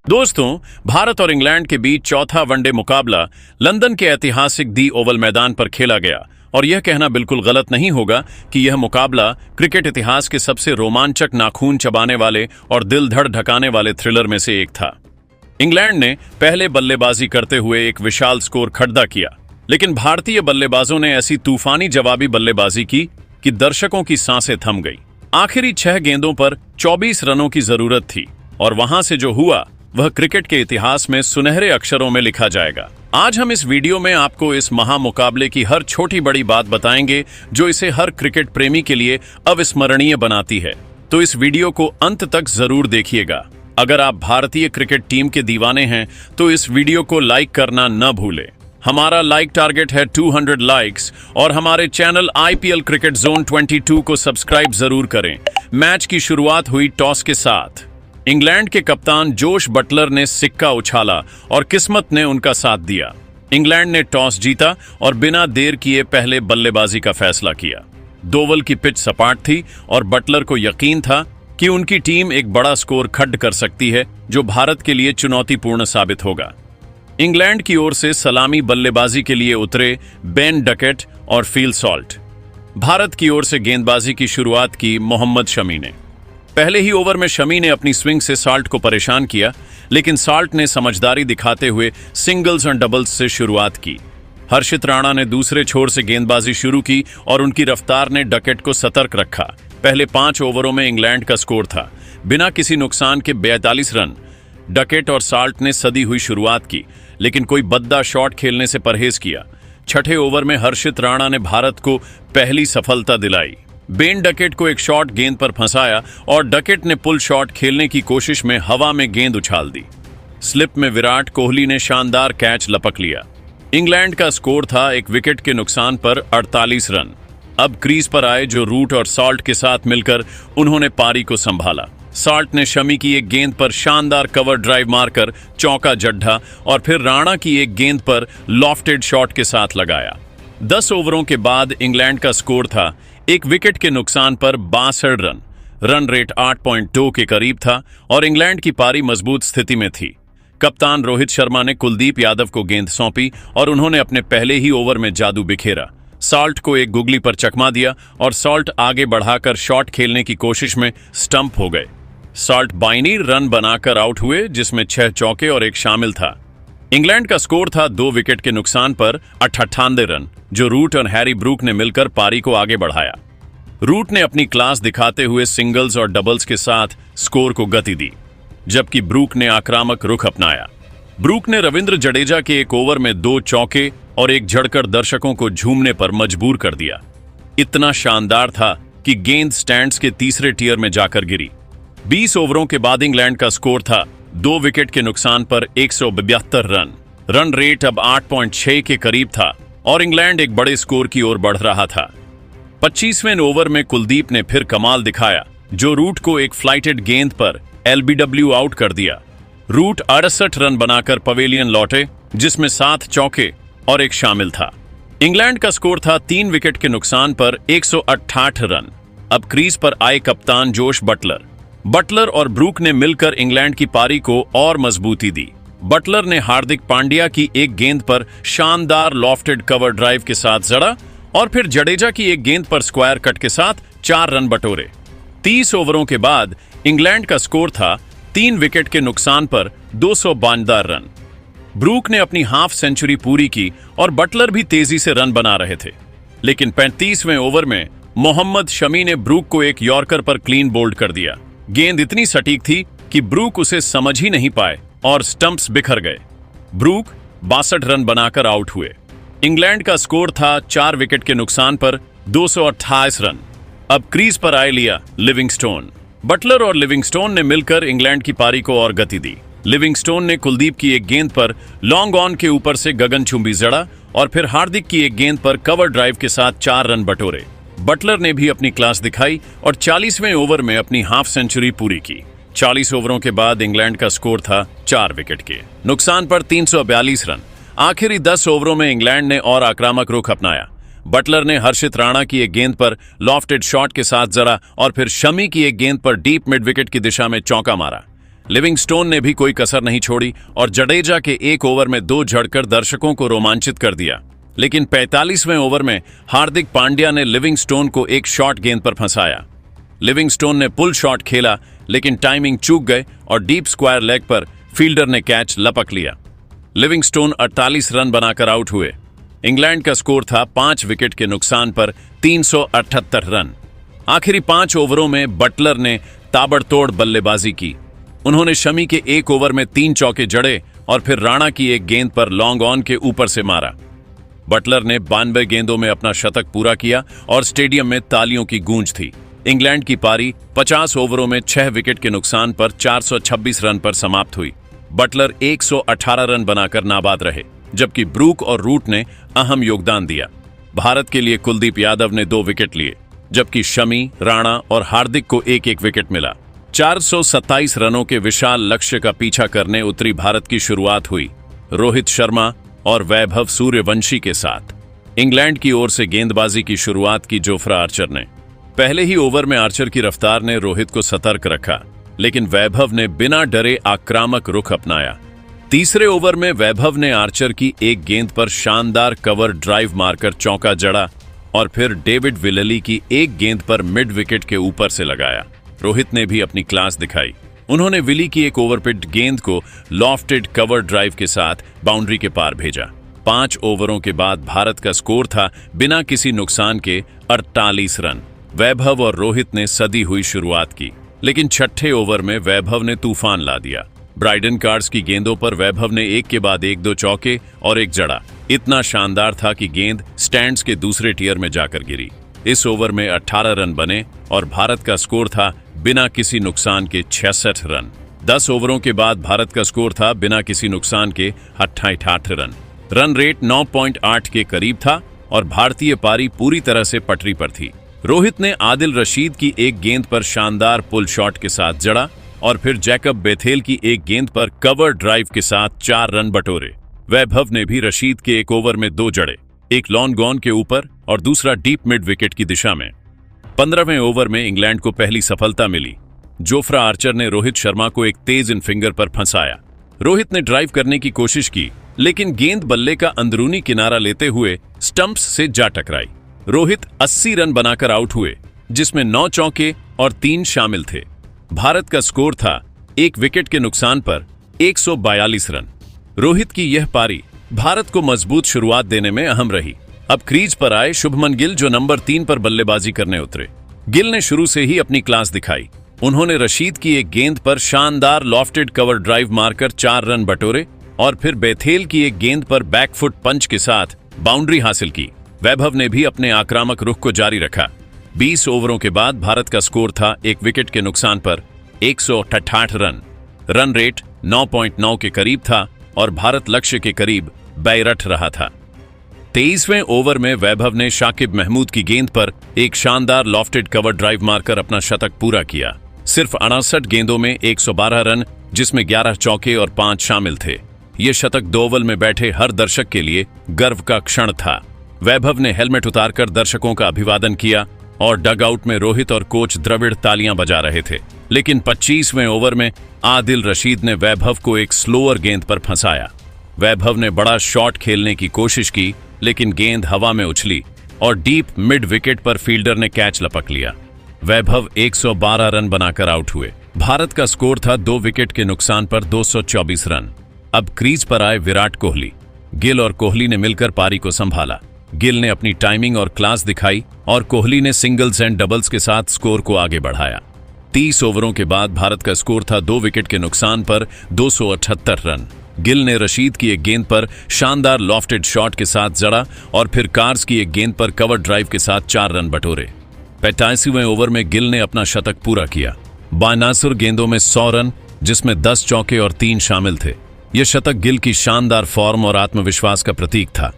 दोस्तों, भारत और इंग्लैंड के बीच चौथा वनडे मुकाबला लंदन के ऐतिहासिक दी ओवल मैदान पर खेला गया और यह कहना बिल्कुल गलत नहीं होगा कि यह मुकाबला क्रिकेट इतिहास के सबसे रोमांचक, नाखून चबाने वाले और दिल धड़ ढकाने वाले थ्रिलर में से एक था। इंग्लैंड ने पहले बल्लेबाजी करते हुए एक विशाल स्कोर खड़ा किया, लेकिन भारतीय बल्लेबाजों ने ऐसी तूफानी जवाबी बल्लेबाजी की कि दर्शकों की सांसें थम गई। आखिरी 6 गेंदों पर 24 रनों की जरूरत थी और वहां से जो हुआ वह क्रिकेट के इतिहास में सुनहरे अक्षरों में लिखा जाएगा। आज हम इस वीडियो में आपको इस महामुकाबले की हर छोटी बड़ी बात बताएंगे जो इसे हर क्रिकेट प्रेमी के लिए अविस्मरणीय बनाती है। तो इस वीडियो को अंत तक जरूर देखिएगा। अगर आप भारतीय क्रिकेट टीम के दीवाने हैं तो इस वीडियो को लाइक करना न भूलें। हमारा लाइक टारगेट है 200 लाइक्स और हमारे चैनल IPL क्रिकेट जोन 22 को सब्सक्राइब जरूर करें। मैच की शुरुआत हुई टॉस के साथ। इंग्लैंड के कप्तान जोश बटलर ने सिक्का उछाला और किस्मत ने उनका साथ दिया। इंग्लैंड ने टॉस जीता और बिना देर किए पहले बल्लेबाजी का फैसला किया। दोवल की पिच सपाट थी और बटलर को यकीन था कि उनकी टीम एक बड़ा स्कोर खड्ड कर सकती है जो भारत के लिए चुनौतीपूर्ण साबित होगा। इंग्लैंड की ओर से सलामी बल्लेबाजी के लिए उतरे बेन डकेट और फील सॉल्ट। भारत की ओर से गेंदबाजी की शुरुआत की मोहम्मद शमी ने। पहले ही ओवर में शमी ने अपनी स्विंग से साल्ट को परेशान किया, लेकिन साल्ट ने समझदारी दिखाते हुए सिंगल्स और डबल्स से शुरुआत की। हर्षित राणा ने दूसरे छोर से गेंदबाजी शुरू की और उनकी रफ्तार ने डकेट को सतर्क रखा। पहले 5 ओवरों में इंग्लैंड का स्कोर था बिना किसी नुकसान के 42 रन। डकेट और साल्ट ने सदी हुई शुरुआत की, लेकिन कोई बद्दा शॉट खेलने से परहेज किया। छठे ओवर में हर्षित राणा ने भारत को पहली सफलता दिलाई। बेन डकेट को एक शॉट गेंद पर फंसाया और डकेट ने पुल शॉट खेलने की कोशिश में हवा में गेंद उछाल दी। स्लिप में विराट कोहली ने शानदार कैच लपक लिया। इंग्लैंड का स्कोर था एक विकेट के नुकसान पर 48 रन। अब क्रीज पर आए जो रूट और सॉल्ट के साथ मिलकर उन्होंने पारी को संभाला। सॉल्ट ने शमी की एक गेंद पर शानदार कवर ड्राइव मारकर चौका जड्ढा और फिर राणा की एक गेंद पर लॉफ्टेड शॉट के साथ लगाया। 10 ओवरों के बाद इंग्लैंड का स्कोर था एक विकेट के नुकसान पर 62 रन। रन रेट 8.2 के करीब था और इंग्लैंड की पारी मजबूत स्थिति में थी। कप्तान रोहित शर्मा ने कुलदीप यादव को गेंद सौंपी और उन्होंने अपने पहले ही ओवर में जादू बिखेरा। सॉल्ट को एक गुगली पर चकमा दिया और सॉल्ट आगे बढ़ाकर शॉट खेलने की कोशिश में स्टंप हो गए। सॉल्ट 22 रन बनाकर आउट हुए, जिसमें 6 चौके और एक शामिल था। इंग्लैंड का स्कोर था 2 विकेट के नुकसान पर 98 रन, जो रूट और हैरी ब्रूक ने मिलकर पारी को आगे बढ़ाया। रूट ने अपनी क्लास दिखाते हुए सिंगल्स और डबल्स के साथ स्कोर को गति दी, जबकि ब्रूक ने आक्रामक रुख अपनाया। ब्रूक ने रविंद्र जडेजा के एक ओवर में 2 चौके और एक झड़कर दर्शकों को झूमने पर मजबूर कर दिया। इतना शानदार था कि गेंद स्टैंड्स के तीसरे टियर में जाकर गिरी। 20 ओवरों के बाद इंग्लैंड का स्कोर था 2 विकेट के नुकसान पर 172 रन। रन रेट अब 8.6 के करीब था और इंग्लैंड एक बड़े स्कोर की ओर बढ़ रहा था। 25वें ओवर में कुलदीप ने फिर कमाल दिखाया, जो रूट को एक फ्लाइटेड गेंद पर LBW आउट कर दिया। रूट 68 रन बनाकर पवेलियन लौटे, जिसमें 7 चौके और एक शामिल था। इंग्लैंड का स्कोर था 3 विकेट के नुकसान पर 168 रन। अब क्रीज पर आए कप्तान जोश बटलर और ब्रूक ने मिलकर इंग्लैंड की पारी को और मजबूती दी। बटलर ने हार्दिक पांड्या की एक गेंद पर शानदार लॉफ्टेड कवर ड्राइव के साथ जड़ा और फिर जडेजा की एक गेंद पर स्क्वायर कट के साथ 4 रन बटोरे। 30 ओवरों के बाद इंग्लैंड का स्कोर था 3 विकेट के नुकसान पर 252 रन। ब्रूक ने अपनी हाफ सेंचुरी पूरी की और बटलर भी तेजी से रन बना रहे थे, लेकिन 35वें ओवर में मोहम्मद शमी ने ब्रूक को एक यॉर्कर पर क्लीन बोल्ड कर दिया। गेंद इतनी सटीक थी कि ब्रूक उसे समझ ही नहीं पाए और स्टंप्स बिखर गए। ब्रूक 62 रन बनाकर आउट हुए। इंग्लैंड का स्कोर था 4 विकेट के नुकसान पर 228 रन। अब क्रीज पर आए लिविंगस्टोन। बटलर और लिविंगस्टोन ने मिलकर इंग्लैंड की पारी को और गति दी। लिविंगस्टोन ने कुलदीप की एक गेंद पर लॉन्ग ऑन के ऊपर से गगनचुंबी जड़ा और फिर हार्दिक की एक गेंद पर कवर ड्राइव के साथ 4 रन बटोरे। बटलर ने भी अपनी क्लास दिखाई और 40वें ओवर में अपनी हाफ सेंचुरी पूरी की। 40 ओवरों के बाद इंग्लैंड का स्कोर था 4 विकेट के नुकसान पर 342 रन। आखिरी 10 ओवरों में इंग्लैंड ने और आक्रामक रुख अपनाया। बटलर ने हर्षित राणा की एक गेंद पर लॉफ्टेड शॉट के साथ जड़ा और फिर शमी की एक गेंद पर डीप मिड विकेट की दिशा में चौका मारा। लिविंगस्टोन ने भी कोई कसर नहीं छोड़ी और जडेजा के एक ओवर में 2 झड़कर दर्शकों को रोमांचित कर दिया। लेकिन 45वें ओवर में हार्दिक पांड्या ने लिविंगस्टोन को एक शॉर्ट गेंद पर फंसाया। लिविंगस्टोन ने पुल शॉट खेला, लेकिन टाइमिंग चूक गए और डीप स्क्वायर लेग पर फील्डर ने कैच लपक लिया। लिविंगस्टोन 48 रन बनाकर आउट हुए। इंग्लैंड का स्कोर था 5 विकेट के नुकसान पर 378 रन। आखिरी 5 ओवरों में बटलर ने ताबड़तोड़ बल्लेबाजी की। उन्होंने शमी के एक ओवर में 3 चौके जड़े और फिर राणा की एक गेंद पर लॉन्ग ऑन के ऊपर से मारा। बटलर ने 92 गेंदों में अपना शतक पूरा किया और स्टेडियम में तालियों की गूंज थी। इंग्लैंड की पारी 50 ओवरों में 6 विकेट के नुकसान पर 426 रन पर समाप्त हुई। बटलर 118 रन बनाकर नाबाद रहे, जबकि ब्रूक और रूट ने अहम योगदान दिया। भारत के लिए कुलदीप यादव ने 2 विकेट लिए, जबकि शमी, राणा और हार्दिक को एक एक विकेट मिला। 427 रनों के विशाल लक्ष्य का पीछा करने उतरी भारत की शुरुआत हुई रोहित शर्मा और वैभव सूर्यवंशी के साथ। इंग्लैंड की ओर से गेंदबाजी की शुरुआत की जोफ्रा आर्चर ने। पहले ही ओवर में आर्चर की रफ्तार ने रोहित को सतर्क रखा, लेकिन वैभव ने बिना डरे आक्रामक रुख अपनाया। तीसरे ओवर में वैभव ने आर्चर की एक गेंद पर शानदार कवर ड्राइव मारकर चौका जड़ा और फिर डेविड विलेली की एक गेंद पर मिड विकेट के ऊपर से लगाया। रोहित ने भी अपनी क्लास दिखाई। उन्होंने विली की एक ओवरपिट गेंद को लॉफ्टेड कवर ड्राइव के साथ बाउंड्री के पार भेजा। 5 ओवरों के बाद भारत का स्कोर था बिना किसी नुकसान के 48 रन। वैभव और रोहित ने सदी हुई शुरुआत की, लेकिन छठे ओवर में वैभव ने तूफान ला दिया। ब्राइडन कार्ड्स की गेंदों पर वैभव ने एक के बाद एक 2 चौके और एक जड़ा। इतना शानदार था कि गेंद स्टैंड्स के दूसरे टियर में जाकर गिरी। इस ओवर में 18 रन बने और भारत का स्कोर था बिना किसी नुकसान के 66 रन। 10 ओवरों के बाद भारत का स्कोर था बिना किसी नुकसान के 88 रन। रन रेट 9.8 के करीब था और भारतीय पारी पूरी तरह से पटरी पर थी। रोहित ने आदिल रशीद की एक गेंद पर शानदार पुल शॉट के साथ जड़ा और फिर जैकब बेथेल की एक गेंद पर कवर ड्राइव के साथ 4 रन बटोरे। वैभव ने भी रशीद के एक ओवर में 2 जड़े, एक लॉन्ग ऑन के ऊपर और दूसरा डीप मिड विकेट की दिशा में। 15वें ओवर में इंग्लैंड को पहली सफलता मिली। जोफ्रा आर्चर ने रोहित शर्मा को एक तेज इन फिंगर पर फंसाया। रोहित ने ड्राइव करने की कोशिश की, लेकिन गेंद बल्ले का अंदरूनी किनारा लेते हुए स्टंप्स से जा टकराई। रोहित 80 रन बनाकर आउट हुए, जिसमें 9 चौके और 3 शामिल थे। भारत का स्कोर था 1 विकेट के नुकसान पर 142 रन। रोहित की यह पारी भारत को मजबूत शुरुआत देने में अहम रही। अब क्रीज पर आए शुभमन गिल, जो नंबर 3 पर बल्लेबाजी करने उतरे। गिल ने शुरू से ही अपनी क्लास दिखाई। उन्होंने रशीद की एक गेंद पर शानदार लॉफ्टेड कवर ड्राइव मारकर 4 रन बटोरे और फिर बेथेल की एक गेंद पर बैकफुट पंच के साथ बाउंड्री हासिल की। वैभव ने भी अपने आक्रामक रुख को जारी रखा। 20 ओवरों के बाद भारत का स्कोर था 1 विकेट के नुकसान पर 168 रन। रन रेट 9.9 के करीब था और भारत लक्ष्य के करीब बैरठ रहा था। 23वें ओवर में वैभव ने शाकिब महमूद की गेंद पर एक शानदार लॉफ्टेड कवर ड्राइव मारकर अपना शतक पूरा किया। सिर्फ 68 गेंदों में 112 रन, जिसमें 11 चौके और 5 शामिल थे। यह शतक 2 ओवल में बैठे हर दर्शक के लिए गर्व का क्षण था। वैभव ने हेलमेट उतारकर दर्शकों का अभिवादन किया और डगआउट में रोहित और कोच द्रविड़ तालियां बजा रहे थे। लेकिन 25वें ओवर में आदिल रशीद ने वैभव को एक स्लोअर गेंद पर फंसाया। वैभव ने बड़ा शॉट खेलने की कोशिश की, लेकिन गेंद हवा में उछली और डीप मिड विकेट पर फील्डर ने कैच लपक लिया। वैभव 112 रन बनाकर आउट हुए। भारत का स्कोर था 2 विकेट के नुकसान पर 224 रन। अब क्रीज पर आए विराट कोहली। गिल और कोहली ने मिलकर पारी को संभाला। गिल ने अपनी टाइमिंग और क्लास दिखाई और कोहली ने सिंगल्स एंड डबल्स के साथ स्कोर को आगे बढ़ाया। 30 ओवरों के बाद भारत का स्कोर था 2 विकेट के नुकसान पर 278 रन। गिल ने रशीद की एक गेंद पर शानदार लॉफ्टेड शॉट के साथ जड़ा और फिर कार्स की एक गेंद पर कवर ड्राइव के साथ 4 रन बटोरे। 85वें ओवर में गिल ने अपना शतक पूरा किया। बायनासुर गेंदों में 100 रन, जिसमें 10 चौके और 3 शामिल थे। यह शतक गिल की शानदार फॉर्म और आत्मविश्वास का प्रतीक था।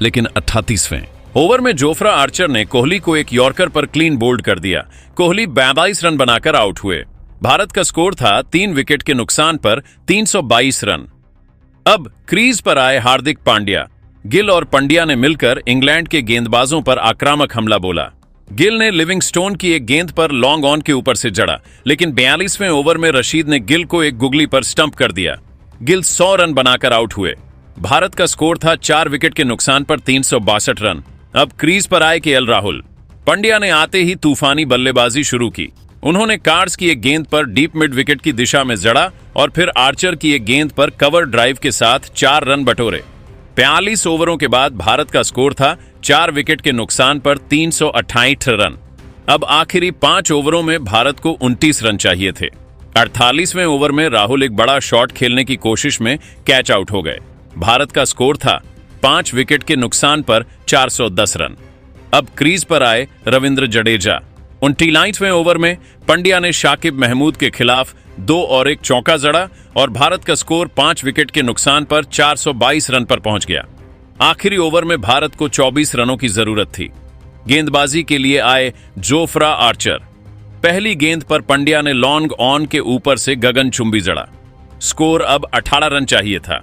लेकिन 38वें ओवर में जोफ्रा आर्चर ने कोहली को एक यॉर्कर पर क्लीन बोल्ड कर दिया। कोहली 22 रन बनाकर आउट हुए। भारत का स्कोर था 3 विकेट के नुकसान पर 322 रन। अब क्रीज पर आए हार्दिक पांड्या। गिल और पंड्या ने मिलकर इंग्लैंड के गेंदबाजों पर आक्रामक हमला बोला। गिल ने लिविंगस्टोन की एक गेंद पर लॉन्ग ऑन के ऊपर से जड़ा, लेकिन 42वें ओवर में रशीद ने गिल को एक गुगली पर स्टंप कर दिया। गिल 100 रन बनाकर आउट हुए। भारत का स्कोर था 4 विकेट के नुकसान पर 362 रन। अब क्रीज पर आए केएल राहुल। पंड्या ने आते ही तूफानी बल्लेबाजी शुरू की। उन्होंने कार्ड्स की एक गेंद पर डीप मिड विकेट की दिशा में जड़ा और फिर आर्चर की एक गेंद पर कवर ड्राइव के साथ 4 रन बटोरे। 42 ओवरों के बाद भारत का स्कोर था 4 विकेट के नुकसान पर 368 रन। अब आखिरी 5 ओवरों में भारत को 29 रन चाहिए थे। 48वें ओवर में राहुल एक बड़ा शॉट खेलने की कोशिश में कैच आउट हो गए। भारत का स्कोर था 5 विकेट के नुकसान पर 410 रन। अब क्रीज पर आए रविंद्र जडेजा। 29वें ओवर में पंड्या ने शाकिब महमूद के खिलाफ 2 और 1 चौका जड़ा और भारत का स्कोर 5 विकेट के नुकसान पर 422 रन पर पहुंच गया। आखिरी ओवर में भारत को 24 रनों की जरूरत थी। गेंदबाजी के लिए आए जोफ्रा आर्चर। पहली गेंद पर पंड्या ने लॉन्ग ऑन के ऊपर से गगनचुंबी जड़ा। स्कोर अब 18 रन चाहिए था।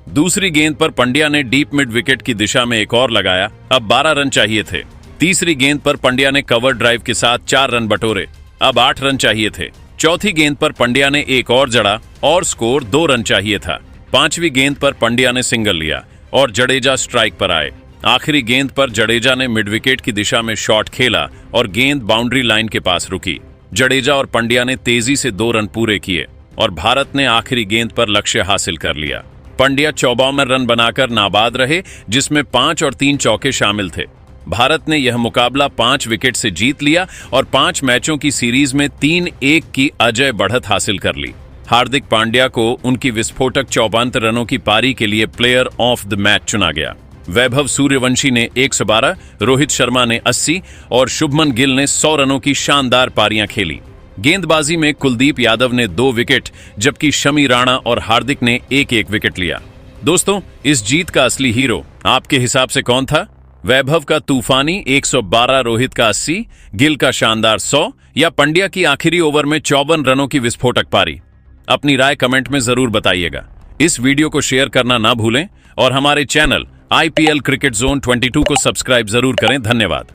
दूसरी गेंद पर पंड्या ने डीप मिड विकेट की दिशा में एक और लगाया। अब 12 रन चाहिए थे। तीसरी गेंद पर पंड्या ने कवर ड्राइव के साथ 4 रन बटोरे। अब 8 रन चाहिए थे। चौथी गेंद पर पंड्या ने एक और जड़ा और स्कोर 2 रन चाहिए था। 5वीं गेंद पर पंड्या ने सिंगल लिया और जडेजा स्ट्राइक पर आए। आखिरी गेंद पर जडेजा ने मिड विकेट की दिशा में शॉट खेला और गेंद बाउंड्री लाइन के पास रुकी। जडेजा और पंड्या ने तेजी से 2 रन पूरे किए और भारत ने आखिरी गेंद पर लक्ष्य हासिल कर लिया। पंड्या 54 रन बनाकर नाबाद रहे, जिसमें 5 और 3 चौके शामिल थे। भारत ने यह मुकाबला 5 विकेट से जीत लिया और 5 मैचों की सीरीज में 3-1 की अजय बढ़त हासिल कर ली। हार्दिक पांड्या को उनकी विस्फोटक 54 रनों की पारी के लिए प्लेयर ऑफ द मैच चुना गया। वैभव सूर्यवंशी ने 112, रोहित शर्मा ने 80 और शुभमन गिल ने 100 रनों की शानदार पारियां खेली। गेंदबाजी में कुलदीप यादव ने 2 विकेट, जबकि शमी राणा और हार्दिक ने 1-1 विकेट लिया। दोस्तों, इस जीत का असली हीरो आपके हिसाब से कौन था? वैभव का तूफानी 112, रोहित का 80, गिल का शानदार 100 या पंड्या की आखिरी ओवर में 54 रनों की विस्फोटक पारी? अपनी राय कमेंट में जरूर बताइएगा। इस वीडियो को शेयर करना ना भूलें और हमारे चैनल IPL क्रिकेट जोन 22 को सब्सक्राइब जरूर करें। धन्यवाद।